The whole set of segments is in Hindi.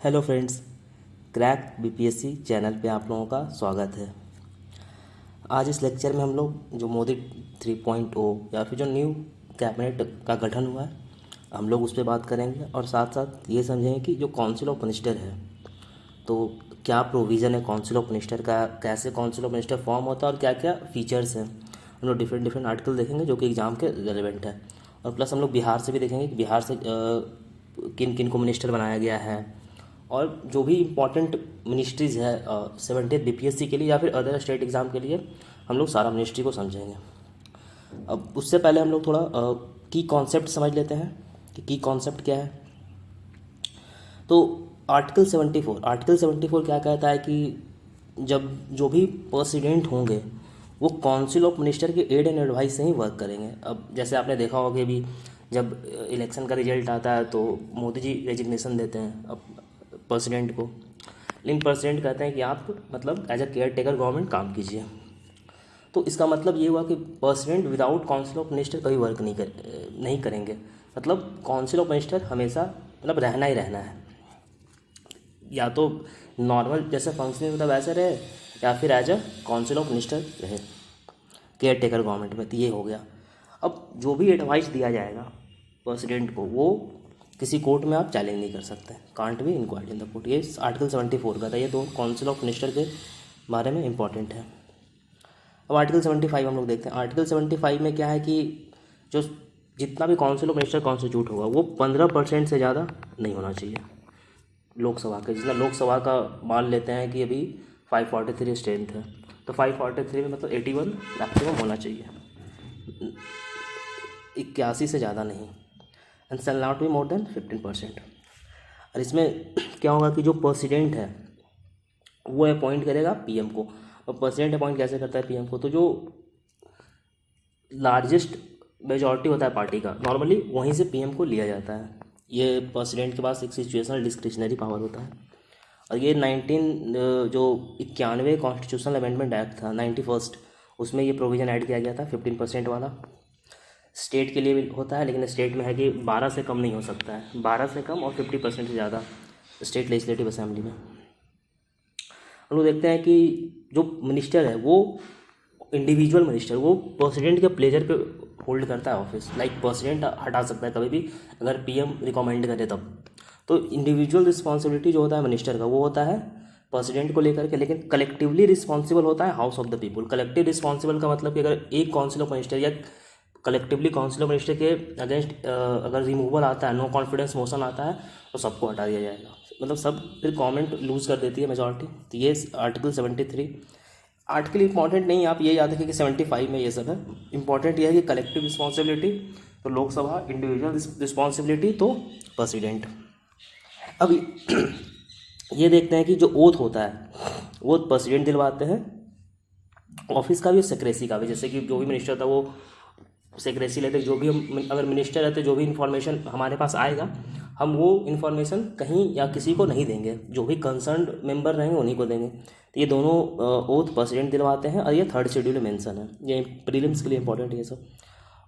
Hello friends, crack BPSC channel पे आप लोगों का स्वागत है। आज इस लेक्चर में हम लोग जो मोदी 3.0 या फिर जो न्यू कैबिनेट का गठन हुआ है हम लोग उस पर बात करेंगे और साथ साथ ये समझेंगे कि जो काउंसिल ऑफ मिनिस्टर है तो क्या प्रोविज़न है काउंसिल ऑफ मिनिस्टर का, कैसे काउंसिल ऑफ मिनिस्टर फॉर्म होता है और क्या क्या फीचर्स हैं। हम लोग डिफरेंट डिफरेंट आर्टिकल देखेंगे जो कि एग्ज़ाम के रेलिवेंट है। और प्लस हम लोग बिहार से भी देखेंगे कि बिहार से किन किन को मिनिस्टर बनाया गया है और जो भी इम्पोर्टेंट मिनिस्ट्रीज़ है 70th बीपीएससी के लिए या फिर अदर स्टेट एग्ज़ाम के लिए हम लोग सारा मिनिस्ट्री को समझेंगे। अब उससे पहले हम लोग थोड़ा की कॉन्सेप्ट समझ लेते हैं कि की कॉन्सेप्ट क्या है। तो आर्टिकल 74 क्या कहता है कि जब जो भी प्रेसिडेंट होंगे वो काउंसिल ऑफ मिनिस्टर के एड एंड एडवाइस से ही वर्क करेंगे। अब जैसे आपने देखा होगा भी जब इलेक्शन का रिजल्ट आता है तो मोदी जी रेजिग्नेशन देते हैं अब प्रेसिडेंट को, लेकिन प्रेसिडेंट कहते हैं कि आप मतलब as a caretaker government काम कीजिए। तो इसका मतलब ये हुआ कि president without council of minister कभी वर्क नहीं करेंगे। मतलब काउंसिल ऑफ मिनिस्टर हमेशा मतलब रहना ही रहना है, या तो नॉर्मल जैसे फंक्शनिंग मतलब वैसे रहे या फिर as a council of minister रहे केयर टेकर गवर्नमेंट में। तो ये हो गया। अब जो भी एडवाइस दिया जाएगा प्रेसिडेंट को वो किसी कोर्ट में आप चैलेंज नहीं कर सकते, can't be inquired in the court. ये आर्टिकल 74 का था। ये दो काउंसिल ऑफ मिनिस्टर के बारे में इंपॉर्टेंट है। अब आर्टिकल 75 हम लोग देखते हैं। आर्टिकल 75 में क्या है कि जो जितना भी काउंसिल ऑफ मिनिस्टर कॉन्स्टिट्यूट होगा वो 15% से ज़्यादा नहीं होना चाहिए लोकसभा के। जितना लोकसभा का मान लेते हैं कि अभी 543 स्ट्रेंथ है, तो 543 में मतलब 81 मैक्सिमम होना चाहिए, 81 से ज़्यादा नहीं। And shall not be more than 15%। और इसमें क्या होगा कि जो प्रेसिडेंट है वो अपॉइंट करेगा पीएम को। और प्रेसिडेंट अपॉइंट कैसे करता है पीएम को, तो जो लार्जेस्ट मेजॉरिटी होता है पार्टी का नॉर्मली वहीं से पीएम को लिया जाता है। ये प्रेसिडेंट के पास एक सिचुएशनल डिस्क्रिशनरी पावर होता है। और ये 91 कॉन्स्टिट्यूशनल अमेंडमेंट एक्ट था 91st, उसमें ये प्रोविज़न ऐड किया गया था 15% वाला। स्टेट के लिए भी होता है, लेकिन स्टेट में है कि 12 से कम नहीं हो सकता है, 12 से कम और 50% से ज़्यादा स्टेट लेजिस्लेटिव असेंबली में। हम लोग देखते हैं कि जो मिनिस्टर है वो इंडिविजुअल मिनिस्टर वो प्रेसिडेंट के प्लेजर पे होल्ड करता है ऑफिस। लाइक प्रेसिडेंट हटा सकता है कभी भी अगर पीएम रिकमेंड करे तब। तो इंडिविजुअल रिस्पॉन्सिबिलिटी जो होता है मिनिस्टर का वो होता है प्रेसिडेंट को लेकर के, लेकिन कलेक्टिवली रिस्पॉन्सिबल होता है house of the people. Collective responsible का मतलब कि अगर एक काउंसिल ऑफ मिनिस्टर या कलेक्टिवली काउंसिल ऑफ मिनिस्टर के अगेंस्ट अगर रिमूवल आता है, नो कॉन्फिडेंस मोशन आता है, तो सबको हटा दिया जाएगा। मतलब सब फिर गवर्नमेंट लूज़ कर देती है मेजॉरिटी। तो ये आर्टिकल 73 आर्टिकल इंपॉर्टेंट नहीं, आप ये याद रखें कि 75 में ये सब है। इंपॉर्टेंट ये है कि कलेक्टिव रिस्पॉन्सिबिलिटी तो लोकसभा, इंडिविजुअल रिस्पॉन्सिबिलिटी तो प्रेसिडेंट। अब ये देखते हैं कि जो ओथ होता है वो प्रेसिडेंट दिलवाते हैं, ऑफिस का भी और सेक्रेसी का भी। जैसे कि जो भी मिनिस्टर था वो सेक्रेसी लेते, जो भी हम अगर मिनिस्टर रहते जो भी इन्फॉर्मेशन हमारे पास आएगा हम वो इन्फॉर्मेशन कहीं या किसी को नहीं देंगे, जो भी कंसर्न मेंबर रहेंगे उन्हीं को देंगे। तो ये दोनों ओथ प्रेसिडेंट दिलवाते हैं और ये 3rd शेड्यूल में मेंशन है। ये प्रीलिम्स के लिए इंपॉर्टेंट है ये सब।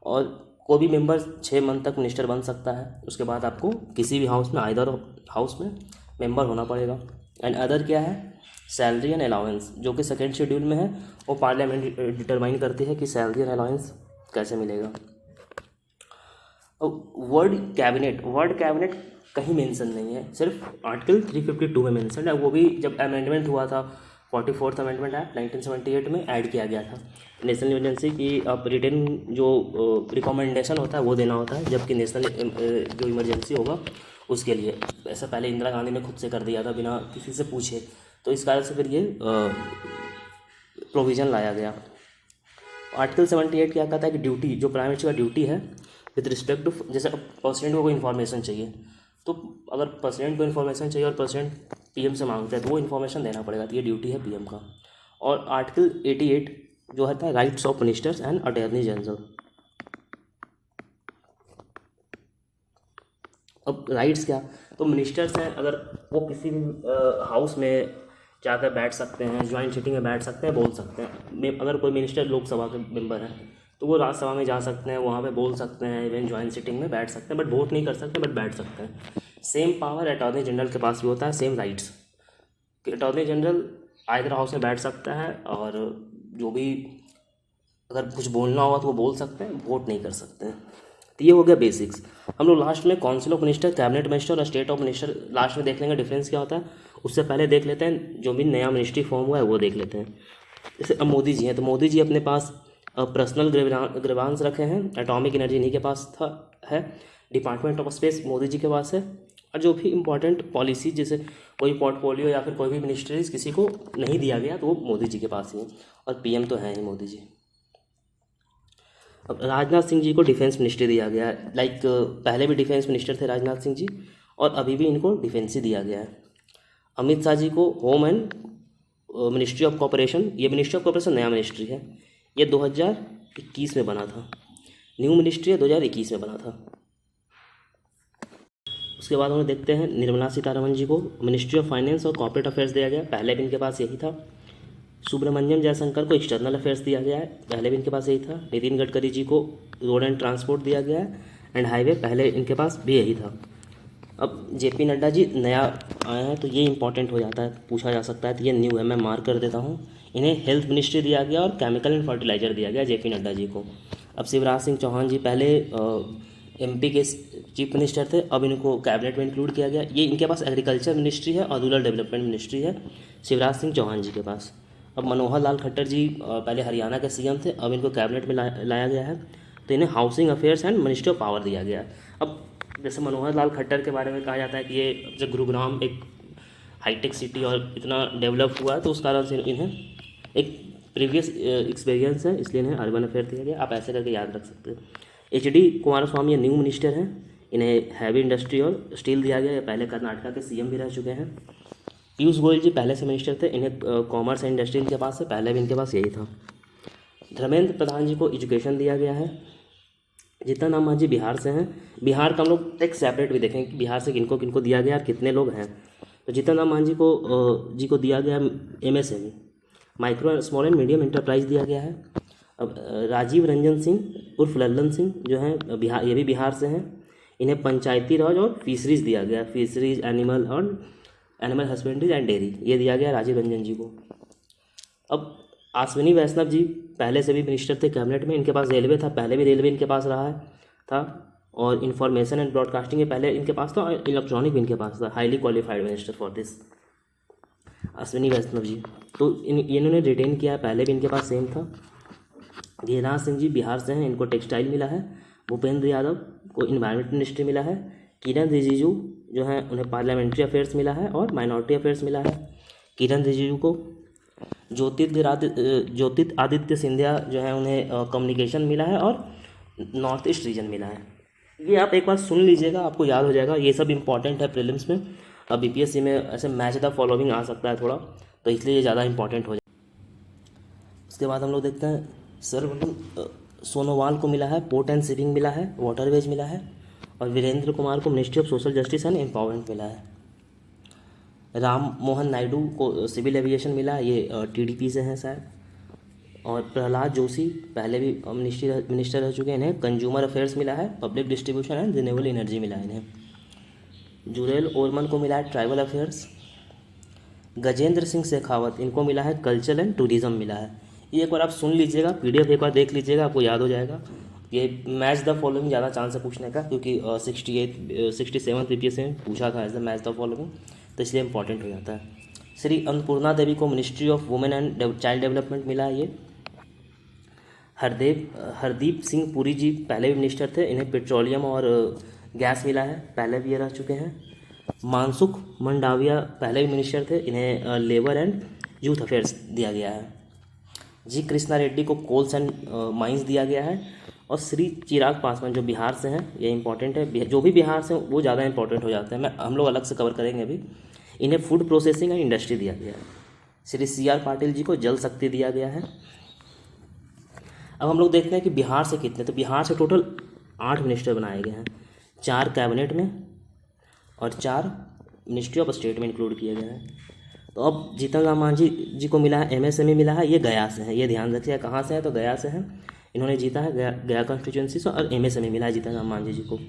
और कोई भी मेंबर 6 मंथ तक मिनिस्टर बन सकता है, उसके बाद आपको किसी भी हाउस में आइदर हाउस में मेंबर होना पड़ेगा। एंड अदर क्या है, सैलरी एंड अलाउंस जो कि 2nd शेड्यूल में है। वो पार्लियामेंट डिटरमाइन करती है कि सैलरी एंड अलाउंस कैसे मिलेगा। अब वर्ड कैबिनेट कहीं मेंशन नहीं है, सिर्फ आर्टिकल 352 में मेंशन है। वो भी जब अमेंडमेंट हुआ था 44th अमेंडमेंट एक्ट 1978 में ऐड किया गया था नेशनल इमरजेंसी की। अब रिटन जो रिकमेंडेशन होता है वो देना होता है, जबकि नेशनल जो इमरजेंसी होगा उसके लिए ऐसा पहले इंदिरा गांधी ने खुद से कर दिया था बिना किसी से पूछे। तो इस कारण से फिर ये प्रोविज़न लाया गया। आर्टिकल 78 क्या कहता है कि ड्यूटी जो प्राइम मिनिस्टर का ड्यूटी है विद रिस्पेक्ट टू, जैसे प्रेसिडेंट को कोई इन्फॉर्मेशन चाहिए तो अगर प्रेसिडेंट को इन्फॉर्मेशन चाहिए और प्रेसिडेंट पीएम से मांगता है तो वो इन्फॉर्मेशन देना पड़ेगा। तो ये ड्यूटी है पीएम का। और आर्टिकल 88 जो होता है rights of ministers and attorney general. अब राइट्स क्या, तो मिनिस्टर्स हैं अगर वो किसी भी हाउस में जाकर बैठ सकते हैं, ज्वाइंट सीटिंग में बैठ सकते हैं, बोल सकते हैं। अगर कोई मिनिस्टर लोकसभा के मेंबर है तो वो राज्यसभा में जा सकते हैं, वहाँ पे बोल सकते हैं, इवन ज्वाइंट सीटिंग में बैठ सकते हैं, बट वोट नहीं कर सकते, बट बैठ सकते हैं। सेम पावर अटॉर्नी जनरल के पास भी होता है, सेम राइट्स कि अटॉर्नी जनरल आइदर हाउस में बैठ सकता है और जो भी अगर कुछ बोलना होगा तो वो बोल सकते हैं, वोट नहीं कर सकते हैं। तो ये हो गया बेसिक्स। हम लोग लास्ट में council of minister, cabinet minister और स्टेट ऑफ मिनिस्टर लास्ट में देख लेंगे डिफरेंस क्या होता है। उससे पहले देख लेते हैं जो भी नया मिनिस्ट्री फॉर्म हुआ है वो देख लेते हैं। जैसे अब मोदी जी हैं, तो मोदी जी अपने पास पर्सनल ग्रीवांस रखे हैं, एटॉमिक एनर्जी इन्हीं के पास था है, department of space Modi ji के पास है, और जो भी इंपॉर्टेंट पॉलिसी जैसे कोई पोर्टफोलियो या फिर कोई भी मिनिस्ट्रीज किसी को नहीं दिया गया तो वो मोदी जी के पास ही है, और पीएम तो हैं ही मोदी जी। अब राजनाथ सिंह जी को डिफेंस मिनिस्ट्री दिया गया है, लाइक पहले भी डिफेंस मिनिस्टर थे राजनाथ सिंह जी और अभी भी इनको डिफेंस ही दिया गया है। अमित शाह जी को home and ministry of corporation, ये मिनिस्ट्री ऑफ कॉपरेशन नया मिनिस्ट्री है, ये 2021 में बना था, न्यू मिनिस्ट्री है 2021 में बना था। उसके बाद हम देखते हैं निर्मला सीतारमण जी को मिनिस्ट्री ऑफ फाइनेंस और कॉर्पोरेट अफेयर्स दिया गया, पहले भी इनके पास यही था। सुब्रमण्यम जयशंकर को एक्सटर्नल अफेयर्स दिया गया है, पहले भी इनके पास यही था। नितिन गडकरी जी को रोड एंड ट्रांसपोर्ट दिया गया है एंड हाईवे, पहले इनके पास भी यही था। अब जेपी नड्डा जी नया आए हैं तो ये इंपॉर्टेंट हो जाता है, पूछा जा सकता है, तो ये न्यू है, मैं मार्क कर देता हूँ। इन्हें हेल्थ मिनिस्ट्री दिया गया और केमिकल एंड फर्टिलाइजर दिया गया जेपी नड्डा जी को। अब शिवराज सिंह चौहान जी पहले एमपी के चीफ मिनिस्टर थे, अब इनको कैबिनेट में इंक्लूड किया गया। ये इनके पास एग्रीकल्चर मिनिस्ट्री है और रूरल डेवलपमेंट मिनिस्ट्री है शिवराज सिंह चौहान जी के पास। अब मनोहर लाल खट्टर जी पहले हरियाणा के सीएम थे, अब इनको कैबिनेट में लाया गया है, तो इन्हें housing affairs and ministry of power दिया गया। अब जैसे मनोहर लाल खट्टर के बारे में कहा जाता है कि ये जब गुरुग्राम एक हाईटेक सिटी और इतना डेवलप हुआ है तो उस कारण से इन्हें एक प्रीवियस एक्सपीरियंस है, इसलिए इन्हें अर्बन अफेयर दिया गया। आप ऐसे करके याद रख सकते हैं। एचडी कुमारस्वामी ये न्यू मिनिस्टर हैं, इन्हें हैवी इंडस्ट्री और स्टील दिया गया, ये पहले कर्नाटका के सीएम भी रह चुके हैं। पीयूष गोयल जी पहले से मिनिस्टर थे, इन्हें कॉमर्स एंड इंडस्ट्री इनके पास है, पहले भी इनके पास यही था। धर्मेंद्र प्रधान जी को एजुकेशन दिया गया है। जीतन राम मांझी बिहार से हैं, बिहार का हम लोग एक सेपरेट भी देखें कि बिहार से किनको किनको दिया गया और कितने लोग हैं। तो जीतन राम मांझी को दिया गया MSME, micro small and medium enterprise दिया गया है। अब राजीव रंजन सिंह उर्फ लल्लन सिंह जो हैं बिहार, ये भी बिहार से हैं, इन्हें पंचायती राज और फिशरीज दिया गया, fisheries animal husbandry and dairy, ये दिया गया राजीव रंजन जी को। अब अश्विनी वैष्णव जी पहले से भी मिनिस्टर थे कैबिनेट में, इनके पास रेलवे था, पहले भी रेलवे इनके पास रहा है था, और इंफॉर्मेशन एंड ब्रॉडकास्टिंग पहले इनके पास था, और इलेक्ट्रॉनिक भी इनके पास था। Highly qualified minister for this Ashwini Vaishnaw ji, तो इन्होंने रिटेन किया है, पहले भी इनके पास सेम था। गिरिराज सिंह जी बिहार से हैं, इनको टेक्सटाइल मिला है। भूपेंद्र यादव को इन्वायरमेंट मिनिस्ट्री मिला है। किरण रिजिजू जो हैं उन्हें पार्लियामेंट्री अफेयर्स मिला है और माइनॉरिटी अफेयर्स मिला है। किरण रिजिजू को ज्योतिरादित्य सिंधिया जो है उन्हें कम्युनिकेशन मिला है और नॉर्थ ईस्ट रीजन मिला है। ये आप एक बार सुन लीजिएगा, आपको याद हो जाएगा, ये सब इंपॉर्टेंट है प्रीलिम्स में। अब बीपीएससी में ऐसे मैच द फॉलोइंग आ सकता है थोड़ा, तो इसलिए ये ज़्यादा इंपॉर्टेंट हो जाए। उसके बाद हम लोग देखते हैं सर्वमन सोनोवाल को मिला है पोर्ट एंड शिपिंग मिला है, वाटरवेज मिला है, और वीरेंद्र कुमार को ministry of social justice and empowerment मिला है। राम मोहन नायडू को सिविल एविएशन मिला, ये टीडीपी से हैं शायद। और प्रहलाद जोशी पहले भी मिनिस्टर रह चुके हैं, इन्हें कंज्यूमर अफेयर्स मिला है, public distribution and renewable energy मिला है इन्हें। जुरेल ओरमन को मिला है ट्राइबल अफेयर्स। गजेंद्र सिंह शेखावत इनको मिला है कल्चर एंड टूरिज़्म मिला है। ये एक बार आप सुन लीजिएगा, पीडीएफ एक बार देख लीजिएगा, आपको याद हो जाएगा। ये मैच द फॉलोइंग ज़्यादा चांस है पूछने का, क्योंकि 67 पीपीएस में पूछा था as the match the following, तो इसलिए इंपॉर्टेंट हो जाता है। श्री अन्नपूर्णा देवी को ministry of women and child development मिला है। ये हरदीप सिंह पुरी जी पहले भी मिनिस्टर थे, इन्हें पेट्रोलियम और गैस मिला है, पहले भी ये रह चुके हैं। मानसुख मंडाविया पहले भी मिनिस्टर थे, इन्हें लेबर एंड यूथ अफेयर्स दिया गया है। जी कृष्णा रेड्डी को कोल्स एंड माइंस दिया गया है। और श्री चिराग पासवान जो बिहार से हैं, ये इंपॉर्टेंट है, जो भी बिहार से वो ज़्यादा इंपॉर्टेंट हो जाते हैं, हम लोग अलग से कवर करेंगे अभी। इन्हें फूड प्रोसेसिंग एंड इंडस्ट्री दिया गया है। श्री CR पाटिल जी को जल शक्ति दिया गया है। अब हम लोग देखते हैं कि बिहार से कितने, तो बिहार से टोटल 8 मिनिस्टर बनाए गए हैं, 4 कैबिनेट में और 4 मिनिस्ट्री ऑफ स्टेट में इंक्लूड किए गए हैं। तो अब जीतन राम मांझी जी को मिला है MSME मिला है, ये गया से है, ये ध्यान रखिए कहाँ से है, तो गया से है, इन्होंने जीता है गया कॉन्स्टिट्यूंसी से, और MSME मिला है जीतन राम मांझी जी को।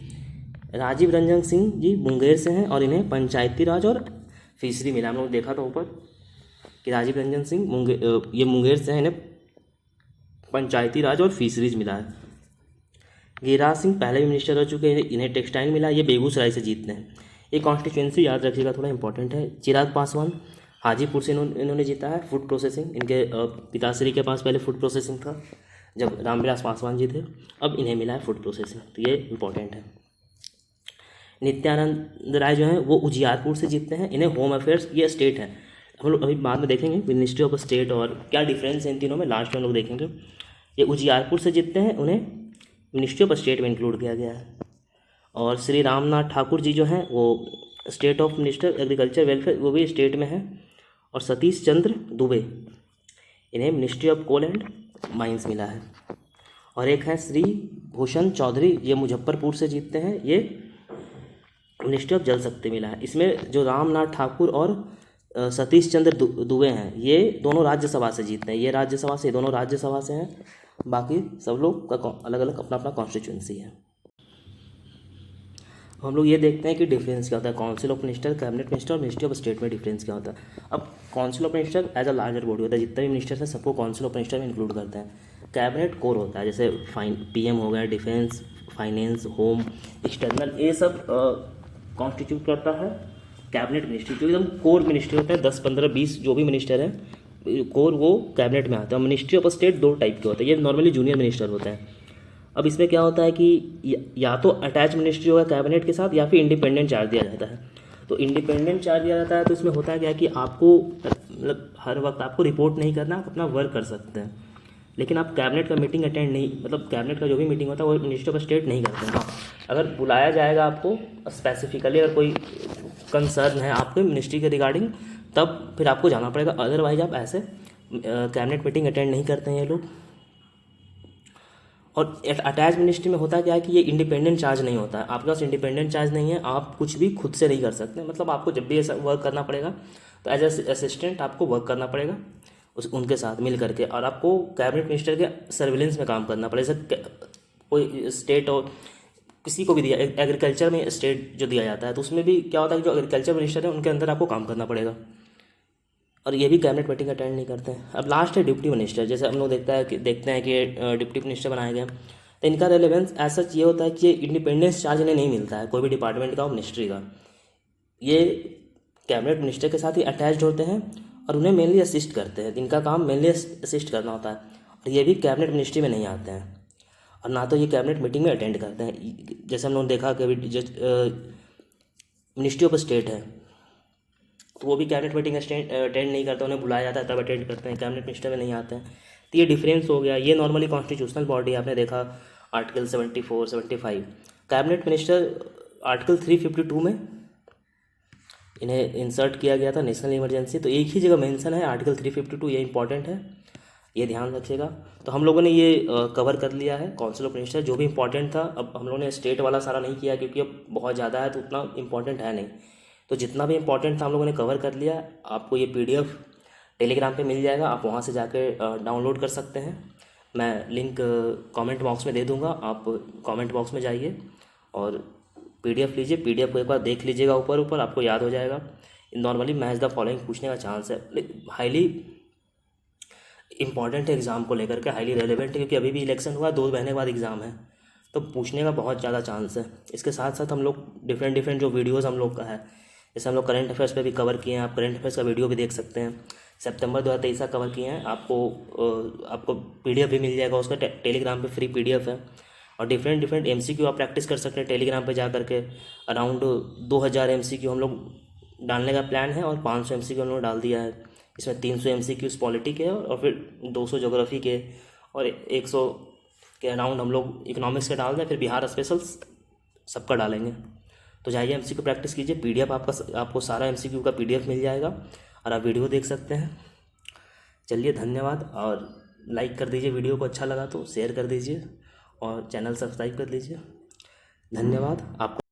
राजीव रंजन सिंह जी मुंगेर से हैं और इन्हें पंचायती राज और फिशरी मिला। हम लोग देखा था ऊपर कि राजीव रंजन सिंह ये मुंगेर से हैं, इन्हें पंचायती राज और फिशरीज मिला है। गिरिराज सिंह पहले भी मिनिस्टर रह चुके हैं, इन्हें टेक्सटाइल मिला। ये बेगूसराय से जीतते हैं। ये कॉन्स्टिट्यूंसी याद रखिएगा, थोड़ा इंपॉर्टेंट है। चिराग पासवान हाजीपुर से इन्होंने जीता है। फूड प्रोसेसिंग, इनके पिताश्री के पास पहले फूड प्रोसेसिंग था जब रामविलास पासवान जी थे, अब इन्हें मिला है फूड प्रोसेसिंग, तो ये इंपॉर्टेंट है। नित्यानंद राय जो हैं वो उजियारपुर से जीतते हैं, इन्हें होम अफेयर्स, ये स्टेट है, हम लोग अभी बाद में देखेंगे मिनिस्ट्री ऑफ स्टेट और क्या डिफरेंस है इन तीनों में, लास्ट में हम लोग देखेंगे। ये उजियारपुर से जीतते हैं, उन्हें मिनिस्ट्री ऑफ स्टेट में इंक्लूड किया गया है। और श्री रामनाथ ठाकुर जी जो हैं वो state of minister agriculture welfare, वो भी स्टेट में है। और सतीश चंद्र दुबे, इन्हें ministry of coal and mines मिला है। और एक है श्री भूषण चौधरी, ये मुजफ्फरपुर से जीतते हैं, ये मिनिस्ट्री ऑफ जल शक्ति मिला है। इसमें जो रामनाथ ठाकुर और सतीश चंद्र दुबे हैं, ये दोनों राज्यसभा से जीतते हैं। ये राज्यसभा से, दोनों राज्यसभा से हैं, बाकी सब लोग का अलग अलग अपना अपना कॉन्स्टिट्यूंसी है। हम लोग ये देखते हैं कि डिफरेंस क्या होता है council of minister, cabinet minister और मिनिस्ट्री ऑफ स्टेट में डिफरेंस क्या होता है। अब council of minister as a larger body होता है, जितने भी मिनिस्टर्स हैं सबको काउंसिल ऑफ मिनिस्टर में इंक्लूड करते हैं। कैबिनेट कोर होता है, जैसे पीएम हो गया, डिफेंस, फाइनेंस, होम, एक्सटर्नल, ये सब कॉन्स्टिट्यूट करता है कैबिनेट मिनिस्ट्री, जो एकदम कोर मिनिस्ट्री होते हैं। 10, 15, 20 जो भी मिनिस्टर हैं कोर, वो कैबिनेट में आते हैं। मिनिस्ट्री ऑफ स्टेट दो टाइप के होते हैं, ये नॉर्मली जूनियर मिनिस्टर होते हैं। अब इसमें क्या होता है कि या तो अटैच मिनिस्ट्री होगा कैबिनेट के साथ, या फिर इंडिपेंडेंट चार्ज दिया जाता है। तो इंडिपेंडेंट चार्ज दिया जाता है तो इसमें होता है क्या कि आपको मतलब हर वक्त आपको रिपोर्ट नहीं करना, आप अपना वर्क कर सकते हैं, लेकिन आप कैबिनेट का मीटिंग अटेंड नहीं, मतलब कैबिनेट का जो भी मीटिंग होता है वो मिनिस्ट्री ऑफ स्टेट नहीं करते हैं। हाँ, अगर बुलाया जाएगा आपको स्पेसिफिकली, अगर कोई कंसर्न है आपके मिनिस्ट्री के रिगार्डिंग, तब फिर आपको जाना पड़ेगा, अदरवाइज आप ऐसे कैबिनेट मीटिंग अटेंड नहीं करते हैं ये लोग। और अटैच मिनिस्ट्री में होता क्या है कि ये इंडिपेंडेंट चार्ज नहीं होता है, आपके पास इंडिपेंडेंट चार्ज नहीं है, आप कुछ भी खुद से नहीं कर सकते। मतलब आपको जब भी ऐसा वर्क करना पड़ेगा तो एज असिस्टेंट आपको वर्क करना पड़ेगा उनके साथ मिल करके, और आपको कैबिनेट मिनिस्टर के सर्विलेंस में काम करना पड़ेगा। जैसे कोई स्टेट और किसी को भी दिया, एग्रीकल्चर में स्टेट जो दिया जाता है तो उसमें भी क्या होता है कि जो एग्रीकल्चर मिनिस्टर है उनके अंदर आपको काम करना पड़ेगा, और ये भी कैबिनेट मीटिंग अटेंड नहीं करते हैं। अब लास्ट है डिप्टी मिनिस्टर, जैसे हम लोग देखते हैं कि डिप्टी मिनिस्टर बनाए गए, तो इनका रेलेवेंस ऐसा सच ये होता है कि ये इंडिपेंडेंस चार्ज इन्हें नहीं मिलता है कोई भी डिपार्टमेंट का और मिनिस्ट्री का। ये कैबिनेट मिनिस्टर के साथ ही अटैच्ड होते हैं और उन्हें मेनली असिस्ट करते हैं, इनका काम मेनली असिस्ट करना होता है। और ये भी कैबिनेट मिनिस्ट्री में नहीं आते हैं, और ना तो ये कैबिनेट मीटिंग में अटेंड करते हैं। जैसे हम लोग देखा कि मिनिस्ट्री ऑफ स्टेट है तो वो भी कैबिनेट मीटिंग अटेंड नहीं करते, उन्हें बुलाया जाता है तब अटेंड करते हैं, कैबिनेट मिनिस्टर में नहीं आते हैं। तो ये डिफरेंस हो गया। ये नॉर्मली कॉन्स्टिट्यूशनल बॉडी आपने देखा आर्टिकल 74, 75। कैबिनेट मिनिस्टर आर्टिकल 352 में इन्हें इंसर्ट किया गया था, नेशनल इमरजेंसी, तो एक ही जगह मेंशन है आर्टिकल 352, ये इंपॉर्टेंट है, ये ध्यान रखिएगा। तो हम लोगों ने ये कवर कर लिया है काउंसिल ऑफ मिनिस्टर, जो भी इंपॉर्टेंट था। अब हम लोगों ने स्टेट वाला सारा नहीं किया क्योंकि अब बहुत ज़्यादा है तो उतना इंपॉर्टेंट है नहीं, तो जितना भी इंपॉर्टेंट था हम लोगों ने कवर कर लिया। आपको ये PDF टेलीग्राम पे मिल जाएगा, आप वहाँ से जाके डाउनलोड कर सकते हैं। मैं लिंक कमेंट बॉक्स में दे दूँगा, आप कमेंट बॉक्स में जाइए और PDF लीजिए। PDF को एक बार देख लीजिएगा, ऊपर ऊपर आपको याद हो जाएगा। नॉर्मली मैच द फॉलोइंग पूछने का चांस है, हाईली इंपॉर्टेंट है एग्ज़ाम को लेकर के, हाईली रेलेवेंट है, क्योंकि अभी भी इलेक्शन हुआ, 2 महीने बाद एग्ज़ाम है, तो पूछने का बहुत ज़्यादा चांस है। इसके साथ साथ हम लोग डिफरेंट जो वीडियोज़ हम लोग का है, जैसे हम लोग करंट अफेयर्स पे भी कवर किए हैं, आप करंट अफेयर्स का वीडियो भी देख सकते हैं। सितंबर 2023 का कवर किए हैं, आपको PDF भी मिल जाएगा उसका, टेलीग्राम पे फ्री PDF है। और डिफरेंट MCQ आप प्रैक्टिस कर सकते हैं टेलीग्राम पे जा करके। अराउंड 2000 MCQ हम लोग डालने का प्लान है, और 500 MCQ हम लोग डाल दिया है। इसमें 300 MCQ पॉलिटी के और फिर 200 ज्योग्राफी के, और 100 के अराउंड हम लोग इकोनॉमिक्स के डाल दें, फिर बिहार स्पेशल्स सबका डालेंगे। तो जाइए MCQ प्रैक्टिस कीजिए। PDF आपको सारा MCQ का PDF मिल जाएगा, और आप वीडियो देख सकते हैं। चलिए, धन्यवाद, और लाइक कर दीजिए, वीडियो को अच्छा लगा तो शेयर कर दीजिए, और चैनल सब्सक्राइब कर लीजिए। धन्यवाद आपको।